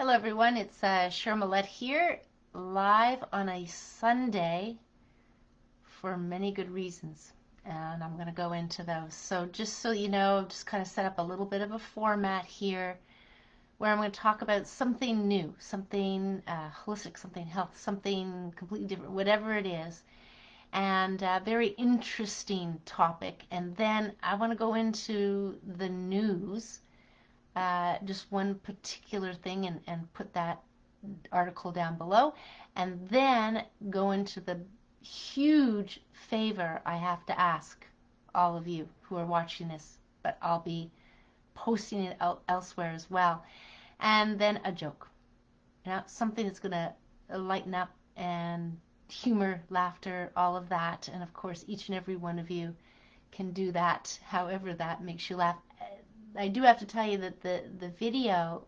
Hello everyone, it's Cheryl Millett here, live on a Sunday for many good reasons, and I'm going to go into those. So just so you know, just kind of set up a little bit of a format here where I'm going to talk about something new, something holistic, something health, something completely different, whatever it is, and a very interesting topic. And then I want to go into the news, just one particular thing, and put that article down below, and then go into the huge favor I have to ask all of you who are watching this, but I'll be posting it out elsewhere as well. And then a joke, something that's going to lighten up and humor, laughter, all of that. And of course, each and every one of you can do that however that makes you laugh. I do have to tell you that the video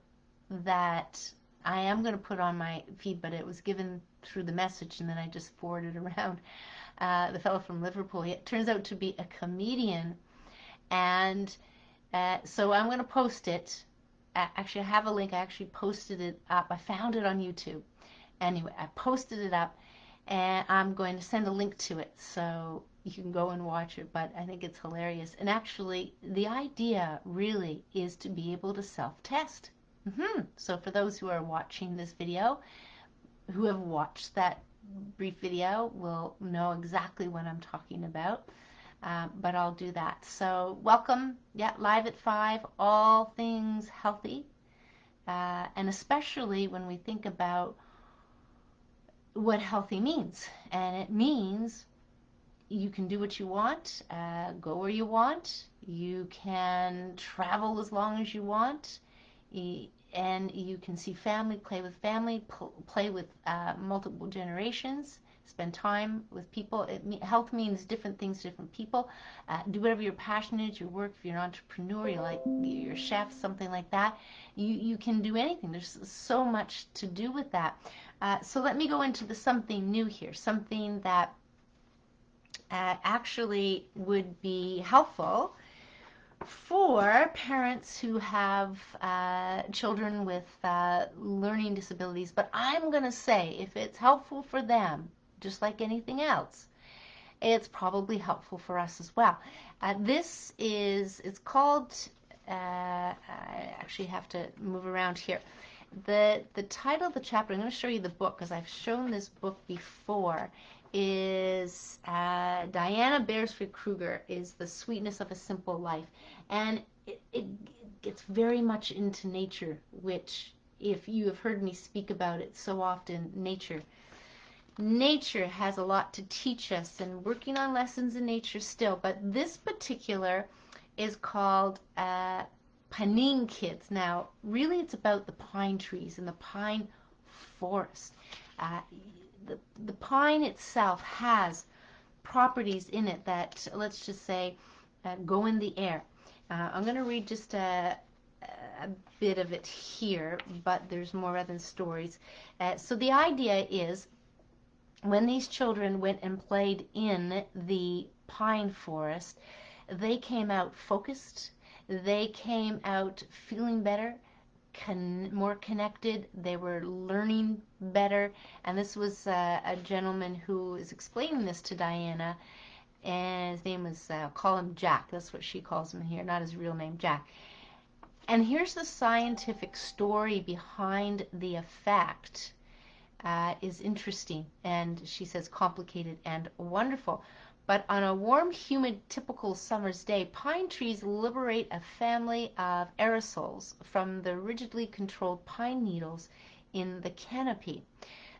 that I am going to put on my feed, but it was given through the message and then I just forwarded around. The fellow from Liverpool, he turns out to be a comedian, and so I'm going to post it. Actually, I have a link. I actually posted it up. I found it on YouTube. Anyway, I posted it up, and I'm going to send a link to it so you can go and watch it, but I think it's hilarious. And actually, the idea really is to be able to self-test. So for those who are watching this video, who have watched that brief video, will know exactly what I'm talking about. But I'll do that. So welcome, live at 5, all things healthy, and especially when we think about what healthy means. And it means you can do what you want, go where you want, you can travel as long as you want, and you can see family, play with family, play with multiple generations, spend time with people. Health means different things to different people. Do whatever your passion is, your work, if you're an entrepreneur, you're a chef, something like that. You can do anything. There's so much to do with that. So let me go into the something new here, something that actually would be helpful for parents who have children with learning disabilities. But I'm going to say, if it's helpful for them, just like anything else, it's probably helpful for us as well. It's called, I actually have to move around here. The title of the chapter, I'm going to show you the book because I've shown this book before, is Diana Beresford-Kruger, is The Sweetness of a Simple Life. And it gets very much into nature, which, if you have heard me speak about it so often, nature has a lot to teach us, and working on lessons in nature still. But this particular is called Panning Kids. Now, really it's about the pine trees and the pine forest. The pine itself has properties in it that, let's just say, go in the air. I'm going to read just a bit of it here, but there's more rather than stories. So the idea is, when these children went and played in the pine forest, they came out focused, they came out feeling better, more connected, they were learning better. And this was a gentleman who was explaining this to Diana, and his name was, call him Jack, that's what she calls him here, not his real name, Jack. And here's the scientific story behind the effect. Is interesting, and she says complicated and wonderful. But on a warm, humid, typical summer's day, pine trees liberate a family of aerosols from the rigidly controlled pine needles in the canopy.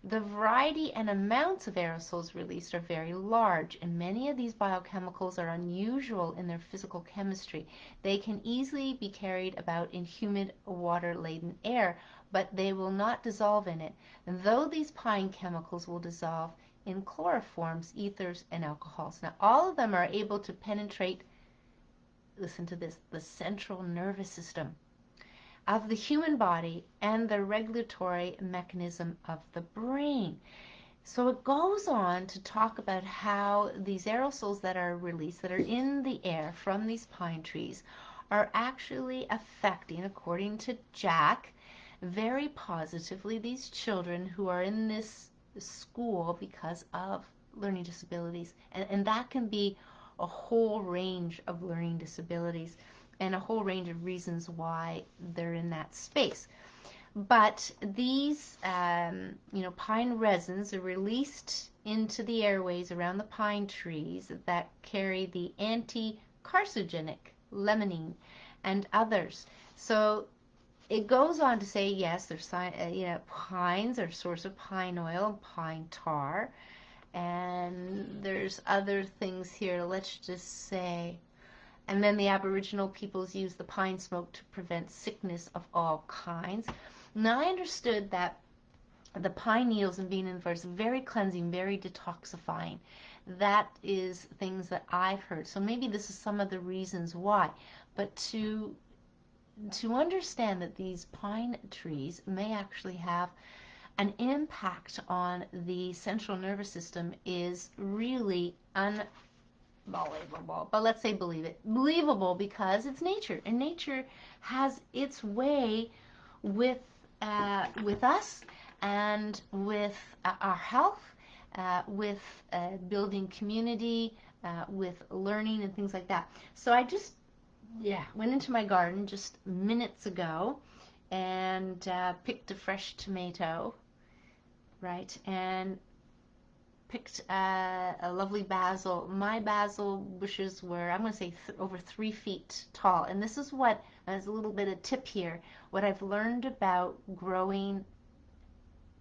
The variety and amounts of aerosols released are very large, and many of these biochemicals are unusual in their physical chemistry. They can easily be carried about in humid, water-laden air, but they will not dissolve in it, though these pine chemicals will dissolve in chloroforms, ethers, and alcohols. Now, all of them are able to penetrate, listen to this, the central nervous system of the human body and the regulatory mechanism of the brain. So it goes on to talk about how these aerosols that are released, that are in the air from these pine trees, are actually affecting, according to Jack, very positively these children who are in this school because of learning disabilities. And that can be a whole range of learning disabilities and a whole range of reasons why they're in that space. But these, pine resins are released into the airways around the pine trees that carry the anti-carcinogenic limonene and others. So it goes on to say, yes, there's pines are a source of pine oil, pine tar, and there's other things here. Let's just say, and then the Aboriginal peoples use the pine smoke to prevent sickness of all kinds. Now I understood that the pine needles and being in the forest very cleansing, very detoxifying. That is things that I've heard. So maybe this is some of the reasons why. But to understand that these pine trees may actually have an impact on the central nervous system is really unbelievable. But let's say believable because it's nature, and nature has its way with us and with our health, with building community, with learning and things like that. So I just went into my garden just minutes ago and picked a fresh tomato, right, and picked a lovely basil. My basil bushes were, I'm going to say, over 3 feet tall. And this is what, as a little bit of tip here, what I've learned about growing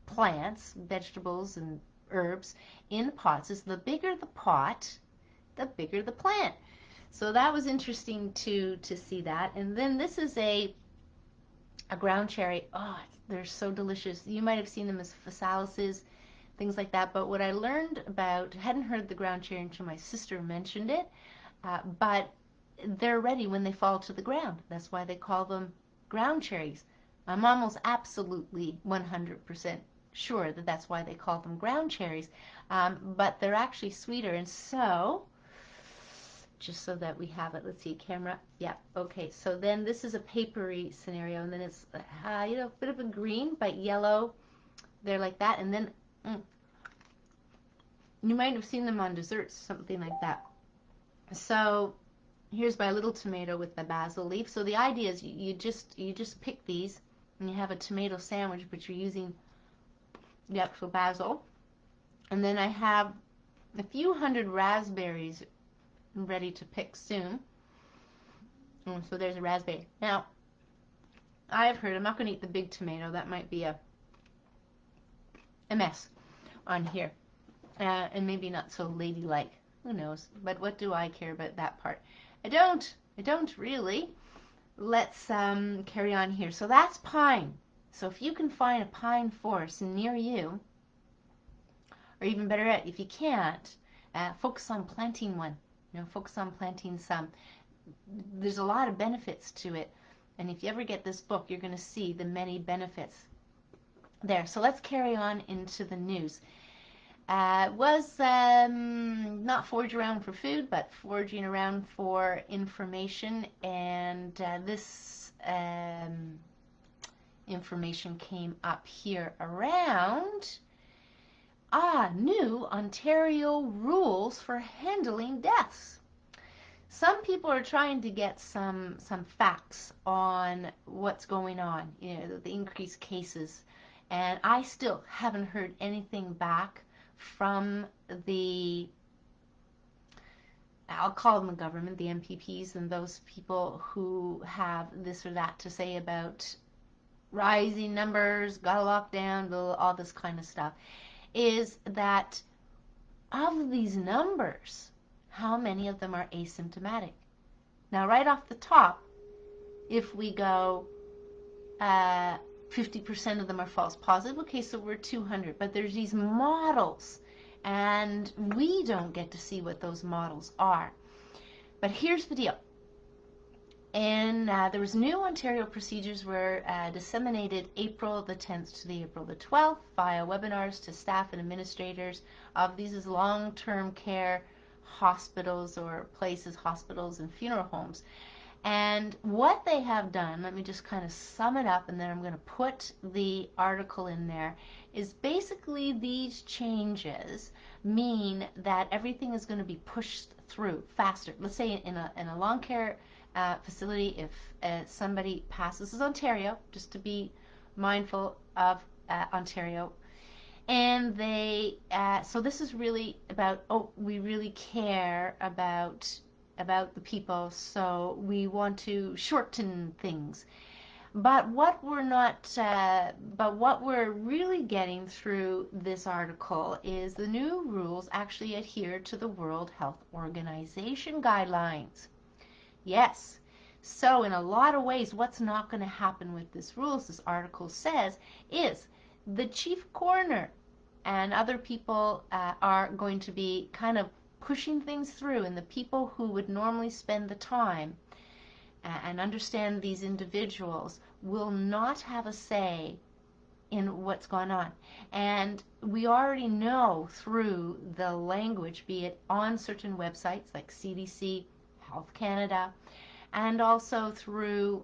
plants, vegetables, and herbs in pots is the bigger the pot, the bigger the plant. So that was interesting to see that. And then this is a ground cherry. Oh, they're so delicious. You might have seen them as physalises, things like that. But what I learned about, hadn't heard the ground cherry until my sister mentioned it, but they're ready when they fall to the ground. That's why they call them ground cherries. I'm almost absolutely 100% sure that that's why they call them ground cherries. But they're actually sweeter. And so, just so that we have it, let's see, camera. Yeah, okay. So then this is a papery scenario, and then it's a bit of a green, but yellow. They're like that, and then you might have seen them on desserts, something like that. So here's my little tomato with the basil leaf. So the idea is you just pick these and you have a tomato sandwich, but you're using the actual basil. And then I have a few hundred raspberries ready to pick soon. So there's a raspberry. Now, I've heard, I'm not going to eat the big tomato. That might be a mess on here. And maybe not so ladylike. Who knows? But what do I care about that part? I don't really. Let's carry on here. So that's pine. So if you can find a pine forest near you, or even better yet, if you can't, focus on planting one. Focus on planting some. There's a lot of benefits to it. And if you ever get this book, you're going to see the many benefits there. So let's carry on into the news. Was not foraging around for food, but foraging around for information. And this information came up here around new Ontario rules for handling deaths. Some people are trying to get some facts on what's going on, the increased cases, and I still haven't heard anything back from the, I'll call them the government, the MPPs, and those people who have this or that to say about rising numbers, gotta lock down, all this kind of stuff, is that of these numbers, how many of them are asymptomatic? Now, right off the top, if we go 50% of them are false positive, okay, so we're 200, but there's these models, and we don't get to see what those models are. But here's the deal. And there was new Ontario procedures were disseminated April the 10th to the April the 12th via webinars to staff and administrators of these as long-term care hospitals or places, hospitals and funeral homes. And what they have done, let me just kind of sum it up and then I'm going to put the article in there, is basically these changes mean that everything is going to be pushed through faster. Let's say in a long care facility, if somebody passes, this is Ontario, just to be mindful of Ontario, and they so this is really about, oh, we really care about the people, so we want to shorten things. But what we're not, but what we're really getting through this article is the new rules actually adhere to the World Health Organization guidelines. Yes. So in a lot of ways, what's not going to happen with this rules, this article says, is the chief coroner and other people are going to be kind of pushing things through, and the people who would normally spend the time and understand these individuals will not have a say in what's going on. And we already know through the language, be it on certain websites like CDC, Health Canada, and also through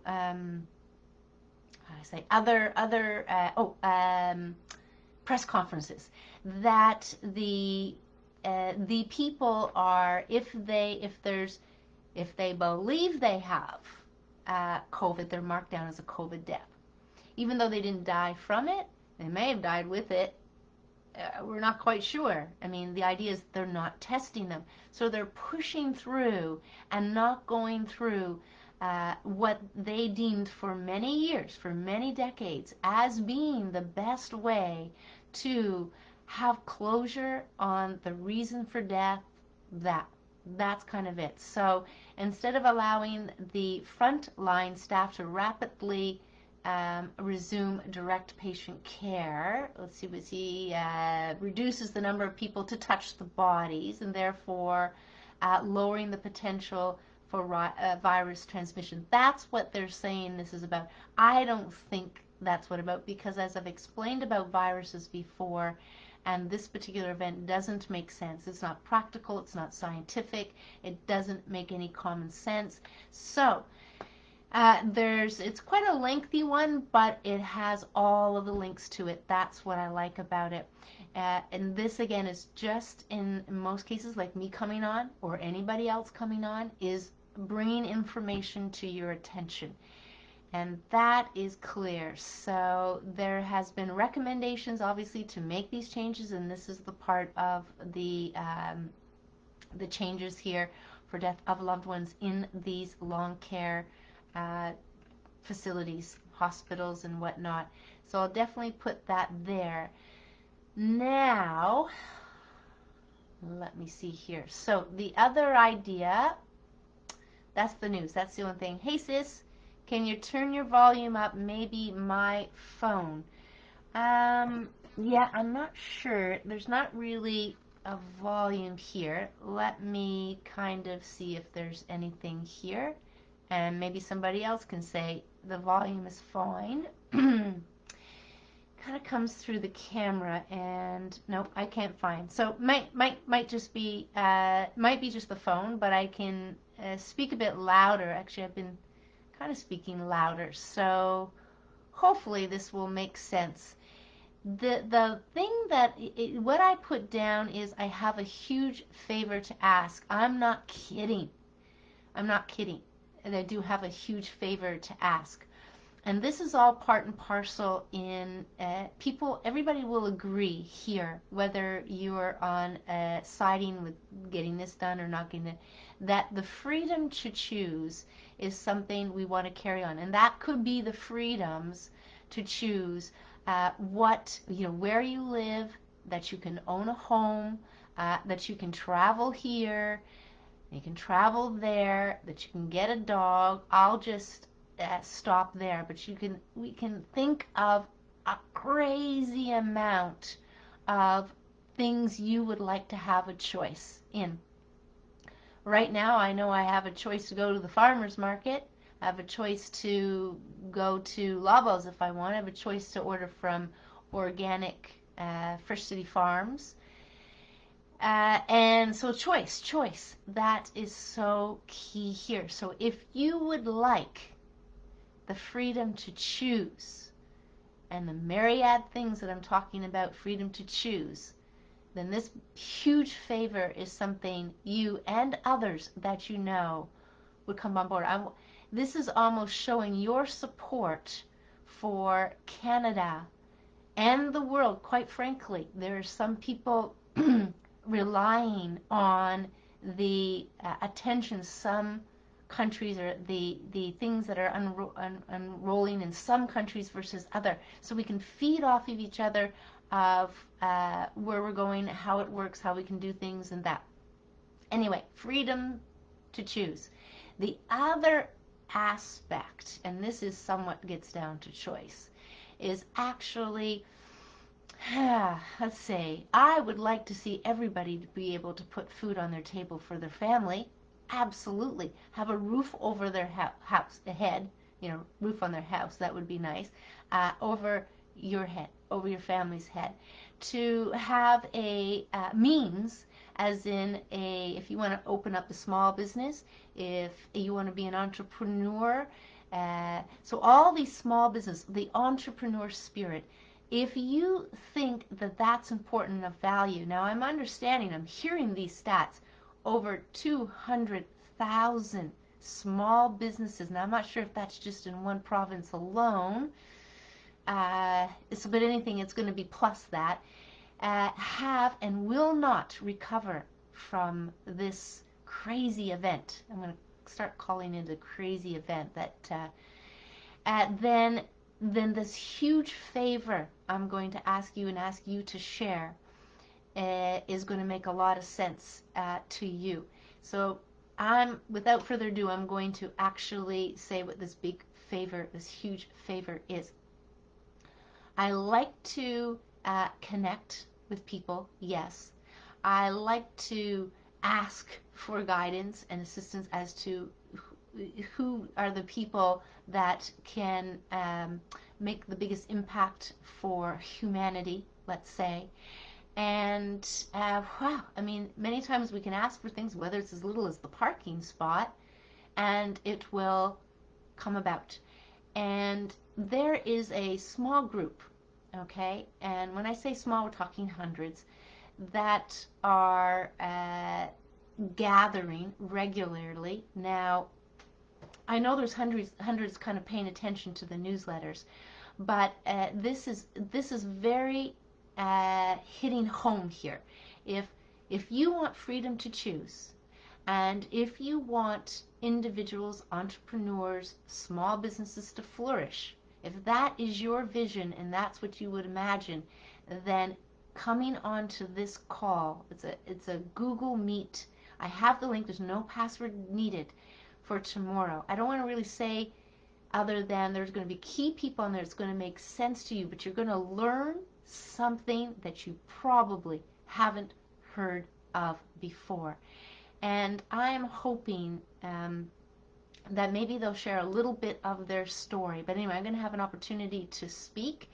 press conferences, that the people are, if they believe they have COVID, they're marked down as a COVID death. Even though they didn't die from it, they may have died with it. We're not quite sure. I mean, the idea is they're not testing them. So they're pushing through and not going through what they deemed for many years, for many decades, as being the best way to have closure on the reason for death. That's kind of it. So instead of allowing the frontline staff to rapidly resume direct patient care, let's see, reduces the number of people to touch the bodies, and therefore lowering the potential for virus transmission. That's what they're saying this is about. I don't think that's what about, because as I've explained about viruses before, and this particular event doesn't make sense. It's not practical, it's not scientific, it doesn't make any common sense. So it's quite a lengthy one, but it has all of the links to it. That's what I like about it. And this again is just, in most cases, like me coming on or anybody else coming on, is bringing information to your attention. And that is clear. So there has been recommendations, obviously, to make these changes, and this is the part of the changes here for death of loved ones in these long care facilities, hospitals, and whatnot. So I'll definitely put that there. Now, let me see here. So the other idea, that's the news. That's the only thing. Hey, sis. Can you turn your volume up? Maybe my phone. Yeah, I'm not sure. There's not really a volume here. Let me kind of see if there's anything here. And maybe somebody else can say the volume is fine. Kind of comes through the camera, and nope, I can't find. So might just be might be just the phone, but I can speak a bit louder. Actually, I've been kind of speaking louder, so hopefully this will make sense. The thing that what I put down is, I have a huge favor to ask. I'm not kidding. I'm not kidding. And I do have a huge favor to ask. And this is all part and parcel in people, everybody will agree here, whether you're on siding with getting this done or not getting it, that the freedom to choose is something we want to carry on. And that could be the freedoms to choose where you live, that you can own a home, that you can travel here, you can travel there, that you can get a dog. I'll just stop there, but we can think of a crazy amount of things you would like to have a choice in. Right now, I know I have a choice to go to the farmer's market. I have a choice to go to Lobos if I want. I have a choice to order from organic Fresh City Farms. And so choice, that is so key here. So if you would like the freedom to choose and the myriad things that I'm talking about, freedom to choose, then this huge favor is something you and others that you know would come on board. This is almost showing your support for Canada and the world. Quite frankly, there are some people relying on the attention some countries, or the things that are unrolling in some countries versus other, so we can feed off of each other of where we're going, how it works, how we can do things, and that. Anyway, freedom to choose. The other aspect, and this is somewhat gets down to choice, is actually, let's say, I would like to see everybody be able to put food on their table for their family. Absolutely. Have a roof over their house, the head, roof on their house, that would be nice, over your head, over your family's head. To have a means, as in if you want to open up a small business, if you want to be an entrepreneur, so all these small business, the entrepreneur spirit, if you think that that's important of value. Now I'm hearing these stats, over 200,000 small businesses. Now I'm not sure if that's just in one province alone, but anything, it's going to be plus that, have and will not recover from this crazy event. I'm going to start calling it a crazy event. Then this huge favor I'm going to ask you to share is going to make a lot of sense to you. So without further ado, I'm going to actually say what this big favor, this huge favor is. I like to connect with people, yes. I like to ask for guidance and assistance as to who are the people that can make the biggest impact for humanity, let's say. And wow, many times we can ask for things, whether it's as little as the parking spot, and it will come about. And there is a small group, okay, and when I say small, we're talking hundreds, that are gathering regularly. Now, I know there's hundreds kind of paying attention to the newsletters, but this is very hitting home here. If you want freedom to choose, and if you want individuals, entrepreneurs, small businesses to flourish, if that is your vision and that's what you would imagine, then coming on to this call, it's a Google Meet. I have the link. There's no password needed for tomorrow. I don't want to really say other than there's going to be key people on there. It's going to make sense to you, but you're going to learn something that you probably haven't heard of before. And I'm hoping that maybe they'll share a little bit of their story. But anyway, I'm going to have an opportunity to speak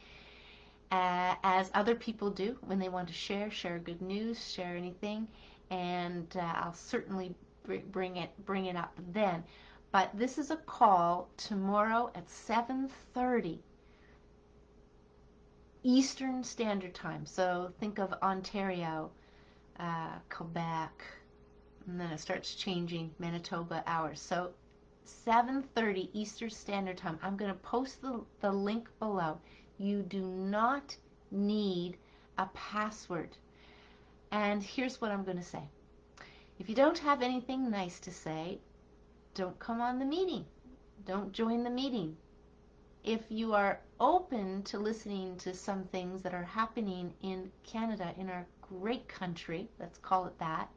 as other people do when they want to share good news, share anything, and I'll certainly bring it up then. But this is a call tomorrow at 7:30 Eastern Standard Time. So think of Ontario, Quebec, and then it starts changing, Manitoba hours. So 7:30 Eastern Standard Time. I'm going to post the link below. You do not need a password. And here's what I'm going to say. If you don't have anything nice to say, don't come on the meeting. Don't join the meeting. If you are open to listening to some things that are happening in Canada, in our great country, let's call it that,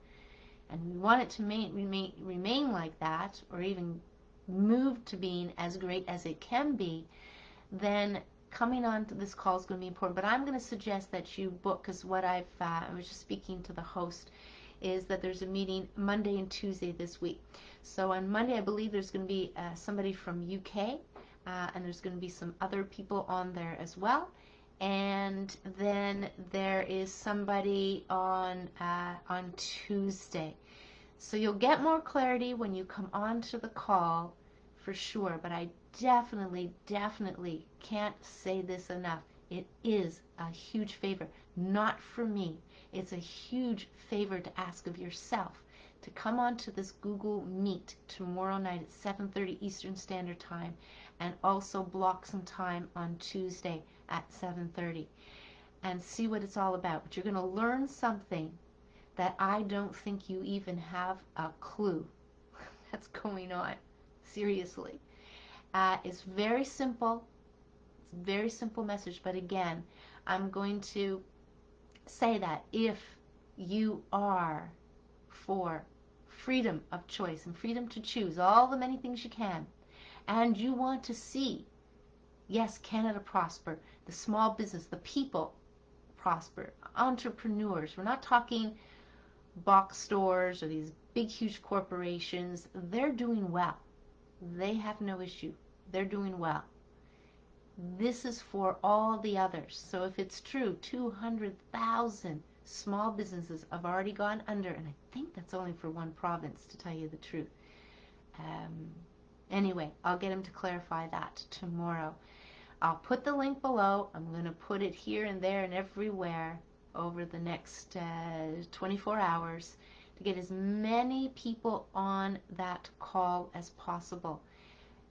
and we want it to remain like that, or even move to being as great as it can be, then coming on to this call is going to be important. But I'm going to suggest that you book, because what I was just speaking to the host, is that there's a meeting Monday and Tuesday this week. So on Monday, I believe there's going to be somebody from UK, and there's going to be some other people on there as well. and then there is somebody on Tuesday. So you'll get more clarity when you come on to the call for sure, but I definitely, definitely can't say this enough. It is a huge favor, not for me. It's a huge favor to ask of yourself to come on to this Google Meet tomorrow night at 7:30 Eastern Standard Time, and also block some time on Tuesday at 7:30 and see what it's all about. But you're going to learn something that I don't think you even have a clue that's going on. Seriously. It's very simple. It's a very simple message. But again, I'm going to say that if you are for freedom of choice and freedom to choose all the many things you can, and you want to see, yes, Canada prosper, the small business, the people prosper, entrepreneurs. We're not talking box stores or these big huge corporations. They're doing well. They have no issue. They're doing well. This is for all the others. So if it's true, 200,000 small businesses have already gone under, and I think that's only for one province, to tell you the truth. Anyway, I'll get him to clarify that tomorrow. I'll put the link below. I'm going to put it here and there and everywhere over the next 24 hours to get as many people on that call as possible.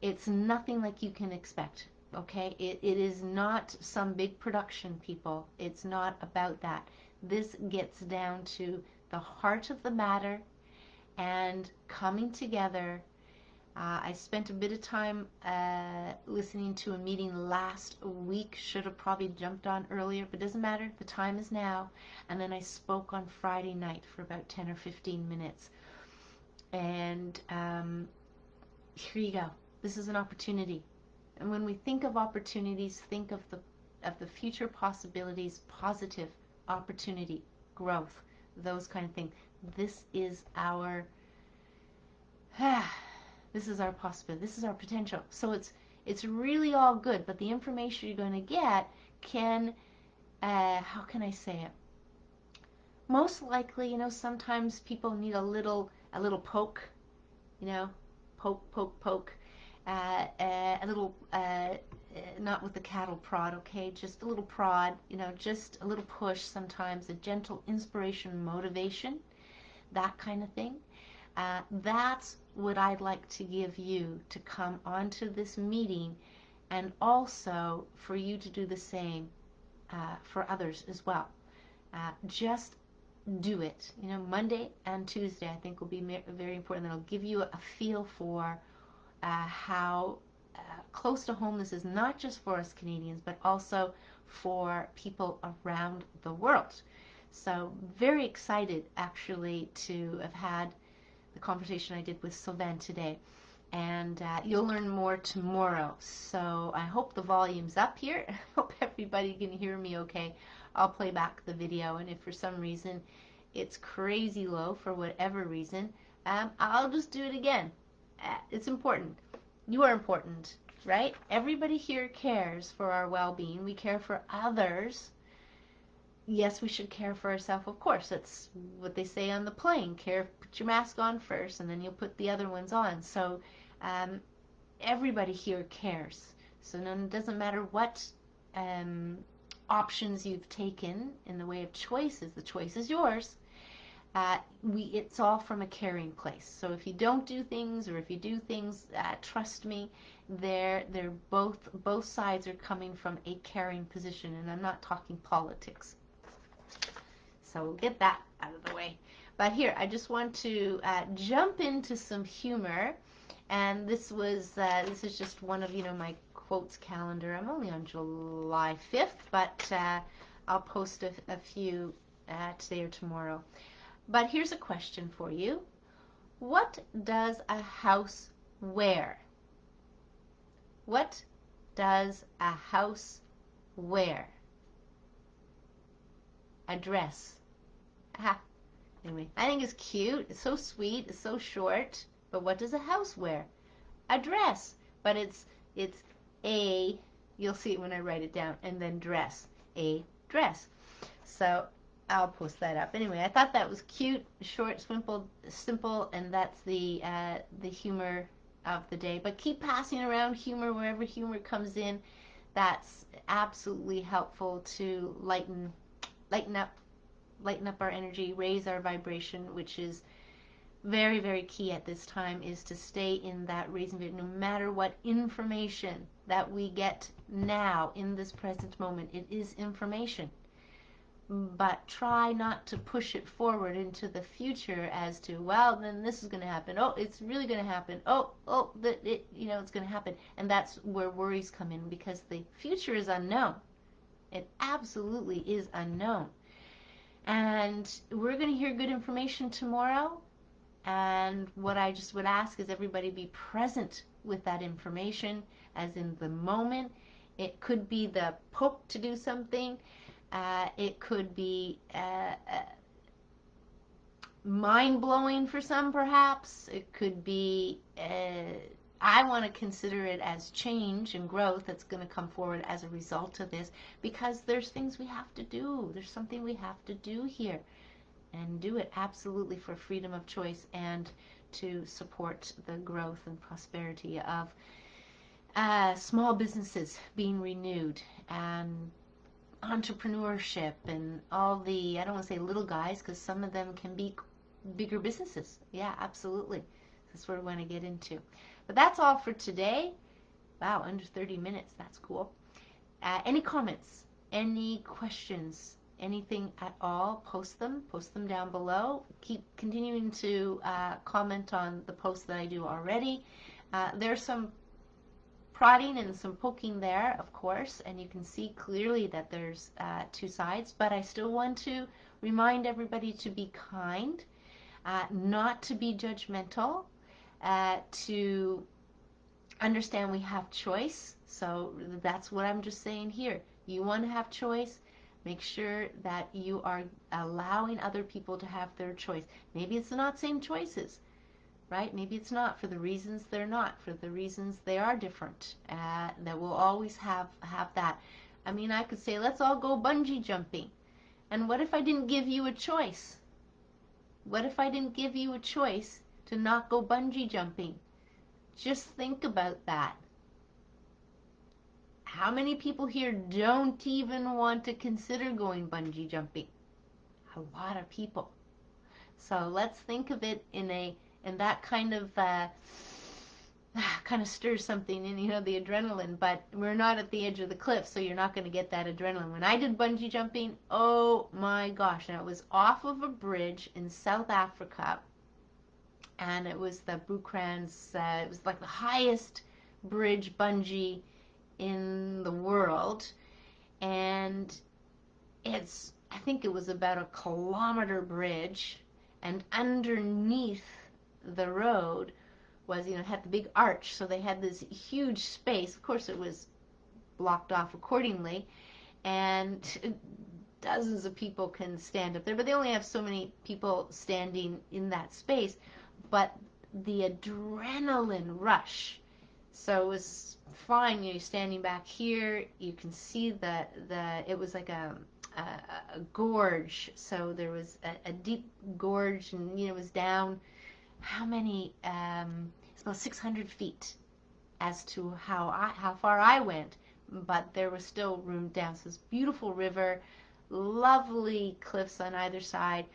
It's nothing like you can expect, okay? It is not some big production, people. It's not about that. This gets down to the heart of the matter and coming together. I spent a bit of time listening to a meeting last week. Should have probably jumped on earlier, but doesn't matter. The time is now. And then I spoke on Friday night for about 10 or 15 minutes. And here you go. This is an opportunity. And when we think of opportunities, think of the future possibilities, positive opportunity, growth, those kind of things. This is our this is our possibility. This is our potential. So it's really all good, but the information you're going to get can, how can I say it? Most likely, sometimes people need a little poke, poke, a little, not with the cattle prod, okay? Just a little prod, just a little push sometimes, a gentle inspiration, motivation, that kind of thing. That's what I'd like to give you to come onto this meeting, and also for you to do the same for others as well. Just do it. Monday and Tuesday I think will be very important. That'll give you a feel for how close to home this is, not just for us Canadians, but also for people around the world. So very excited actually to have had the conversation I did with Sylvain today, and you'll learn more tomorrow. So I hope the volume's up here. I hope everybody can hear me okay. I'll play back the video, and if for some reason it's crazy low for whatever reason, I'll just do it again. It's important. You are important, right? Everybody here cares for our well-being. We care for others. Yes, we should care for ourselves, of course. That's what they say on the plane. Put your mask on first, and then you'll put the other ones on. So everybody here cares. So it doesn't matter what options you've taken in the way of choices. The choice is yours. It's all from a caring place. So if you don't do things, or if you do things, trust me, they're both sides are coming from a caring position, and I'm not talking politics. So we'll get that out of the way. But here, I just want to jump into some humor, and this is just one of my quotes calendar. I'm only on July 5th, but I'll post a few today or tomorrow. But here's a question for you. What does a house wear? What does a house wear? A dress. Aha. Anyway, I think it's cute. It's so sweet. It's so short. But what does a house wear? A dress. But it's a, you'll see it when I write it down, and then dress. a dress. So I'll post that up. Anyway, I thought that was cute, short, simple, and that's the humor of the day. But keep passing around humor wherever humor comes in. That's absolutely helpful to lighten up our energy, raise our vibration, which is very, very key at this time, is to stay in that raising vibration. No matter what information that we get now in this present moment, it is information. But try not to push it forward into the future as to, well, then this is going to happen. Oh, it's really going to happen. It's going to happen. And that's where worries come in, because the future is unknown. It absolutely is unknown. And we're going to hear good information tomorrow. And what I just would ask is everybody be present with that information, as in the moment. It could be the poke to do something. It could be mind-blowing for some, perhaps. It could be, I want to consider it as change and growth that's going to come forward as a result of this, because there's things we have to do. There's something we have to do here, and do it absolutely for freedom of choice and to support the growth and prosperity of small businesses being renewed, and entrepreneurship, and all the, I don't want to say little guys, because some of them can be bigger businesses. Yeah, absolutely. That's what we want to get into. But that's all for today. Wow, under 30 minutes. That's cool. Any comments? Any questions? Anything at all? Post them down below. Keep continuing to comment on the posts that I do already. There's some prodding and some poking there, of course, and you can see clearly that there's two sides, but I still want to remind everybody to be kind, not to be judgmental, to understand we have choice. So that's what I'm just saying here. You want to have choice, make sure that you are allowing other people to have their choice. Maybe it's not same choices, right? Maybe it's not, for the reasons they're not, for the reasons they are different. That we'll always have that. I mean, I could say, let's all go bungee jumping. And what if I didn't give you a choice? What if I didn't give you a choice to not go bungee jumping? Just think about that. How many people here don't even want to consider going bungee jumping? A lot of people. So let's think of it and that kind of stirs something in, the adrenaline. But we're not at the edge of the cliff, so you're not going to get that adrenaline. When I did bungee jumping, oh my gosh, now it was off of a bridge in South Africa, and it was the Buchrans, it was like the highest bridge bungee in the world, and I think it was about a kilometer bridge, and underneath the road was, had the big arch, so they had this huge space. Of course, it was blocked off accordingly, and dozens of people can stand up there, but they only have so many people standing in that space. But the adrenaline rush, so it was fine. You're standing back here, you can see it was like a gorge, so there was a deep gorge, and it was down how many, it's about 600 feet as to how far I went, but there was still room down. So this beautiful river, lovely cliffs on either side,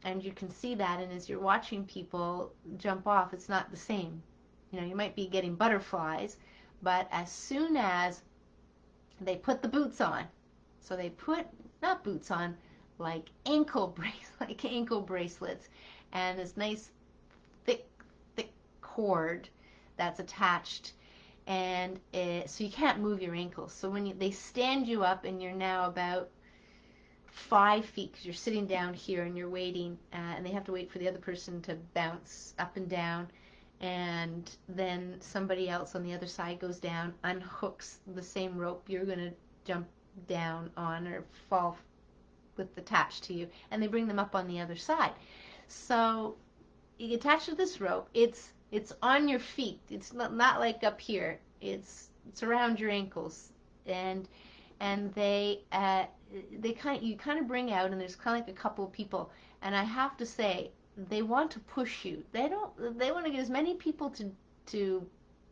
and you can see that. And as you're watching people jump off, it's not the same. You might be getting butterflies, but as soon as they put the boots on, so they put, not boots on, like ankle bracelets, and this nice thick cord that's attached, and so you can't move your ankles. So when they stand you up, and you're now about 5 feet, because you're sitting down here and you're waiting, and they have to wait for the other person to bounce up and down, and then somebody else on the other side goes down, unhooks the same rope you're going to jump down on or fall with attached to you, and they bring them up on the other side. So you attach to this rope. It's on your feet. It's not like up here. It's around your ankles, and and you kind of bring out, and there's kind of like a couple of people, and I have to say, they want to push you. They want to get as many people to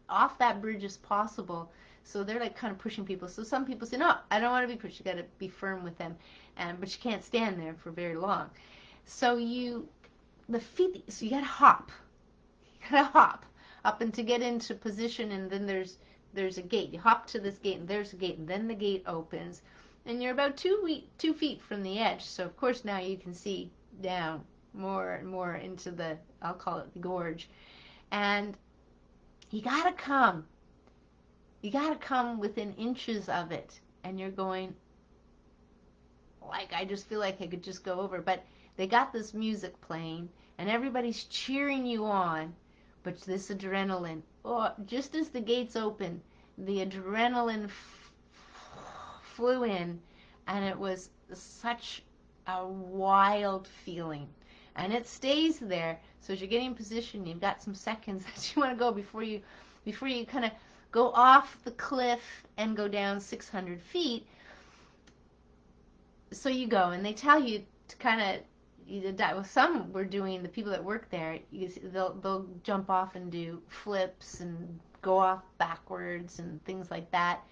off that bridge as possible. So they're like kind of pushing people. So some people say, no, I don't want to be pushed. You got to be firm with them, but you can't stand there for very long. So the feet, so you got to hop. You got to hop up and to get into position, and then there's a gate. You hop to this gate, and there's a gate, and then the gate opens, and you're about 2 feet from the edge. So of course now you can see down more and more into the, I'll call it the gorge, and you gotta come within inches of it, and you're going, like, I just feel like I could just go over, but they got this music playing, and everybody's cheering you on, but this adrenaline, oh, just as the gates open, the adrenaline flew in, and it was such a wild feeling, and it stays there. So as you're getting in position, you've got some seconds that you want to go before you kind of go off the cliff and go down 600 feet. So you go, and they tell you to kind of, some were doing, the people that work there, they'll jump off and do flips and go off backwards and things like that.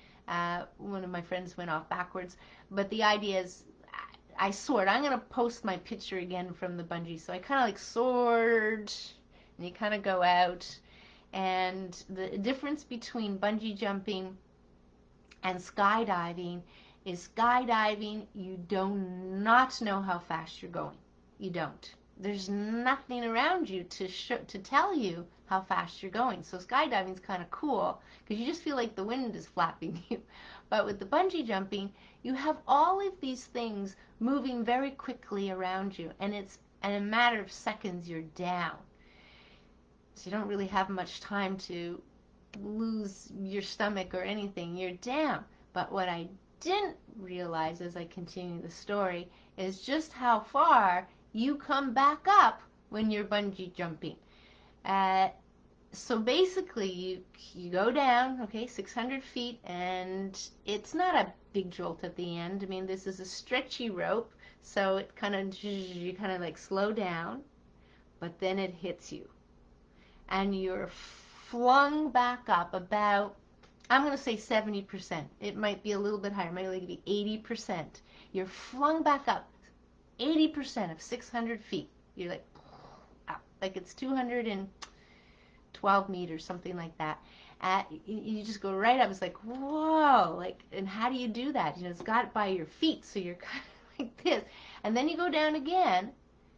One of my friends went off backwards, but the idea is, I soared. I'm going to post my picture again from the bungee. So I kind of like soared, and you kind of go out. And the difference between bungee jumping and skydiving is, skydiving, you do not know how fast you're going. You don't. There's nothing around you to tell you how fast you're going. So skydiving is kind of cool because you just feel like the wind is flapping you. But with the bungee jumping, you have all of these things moving very quickly around you, and in a matter of seconds you're down. So you don't really have much time to lose your stomach or anything. You're down. But what I didn't realize as I continue the story is just how far you come back up when you're bungee jumping. So basically, you go down, okay, 600 feet, and it's not a big jolt at the end. I mean, this is a stretchy rope, so it you kind of like slow down, but then it hits you, and you're flung back up about, I'm going to say 70%. It might be a little bit higher. It might be 80%. You're flung back up 80% of 600 feet. You're like, up, like it's 212 meters, something like that. You just go right up. It's like, whoa, like, and how do you do that? It's got it by your feet, so you're kind of like this. And then you go down again,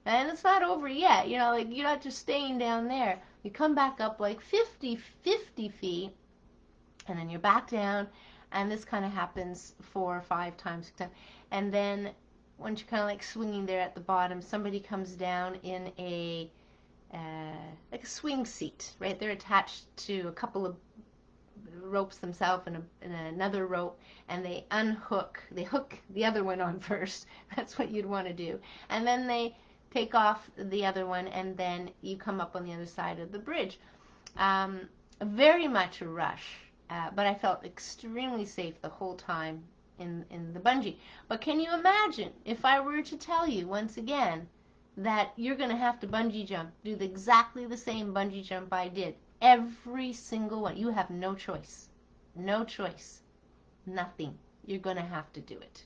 and it's not over yet. Like, you're not just staying down there. You come back up like 50 feet, and then you're back down, and this kind of happens 4 or 5 times. And then once you're kind of like swinging there at the bottom, somebody comes down in like a swing seat, right? They're attached to a couple of ropes themselves and another rope, and they hook the other one on first. That's what you'd want to do. And then they take off the other one, and then you come up on the other side of the bridge. Very much a rush, but I felt extremely safe the whole time in the bungee. But can you imagine if I were to tell you once again that you're going to have to bungee jump, do exactly the same bungee jump I did, every single one? You have no choice. No choice. Nothing. You're going to have to do it.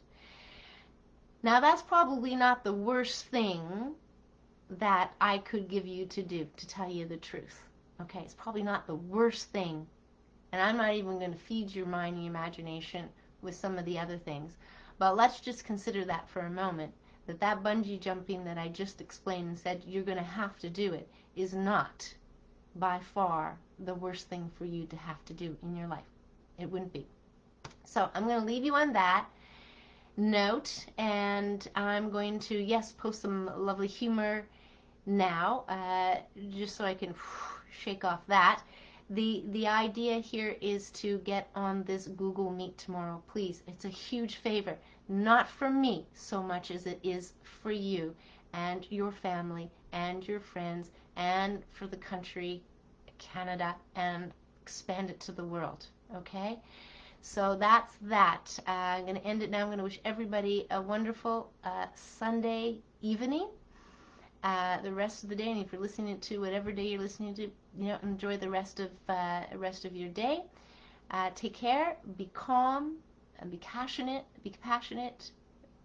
Now, that's probably not the worst thing that I could give you to do, to tell you the truth. Okay, it's probably not the worst thing, and I'm not even going to feed your mind and your imagination with some of the other things. But let's just consider that for a moment, that bungee jumping that I just explained and said you're going to have to do it is not by far the worst thing for you to have to do in your life. It wouldn't be. So I'm going to leave you on that note, and I'm going to, yes, post some lovely humor now, just so I can shake off that. The idea here is to get on this Google Meet tomorrow, please. It's a huge favor, not for me so much as it is for you and your family and your friends and for the country, Canada, and expand it to the world, okay? So that's that. I'm going to end it now. I'm going to wish everybody a wonderful Sunday evening. The rest of the day, and if you're listening to whatever day you're listening to, enjoy the rest of your day. Take care. Be calm and be passionate. Be passionate.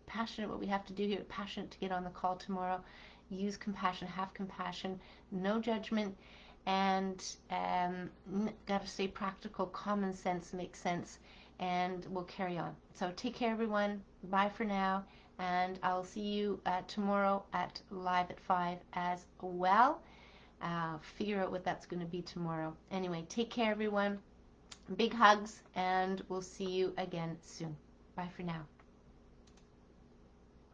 Passionate what we have to do here. Passionate to get on the call tomorrow. Use compassion. Have compassion. No judgment. And got to stay practical. Common sense makes sense, and we'll carry on. So take care, everyone. Bye for now. And I'll see you tomorrow at live at 5 as well. Figure out what that's going to be tomorrow. Anyway, take care, everyone. Big hugs, and we'll see you again soon. Bye for now.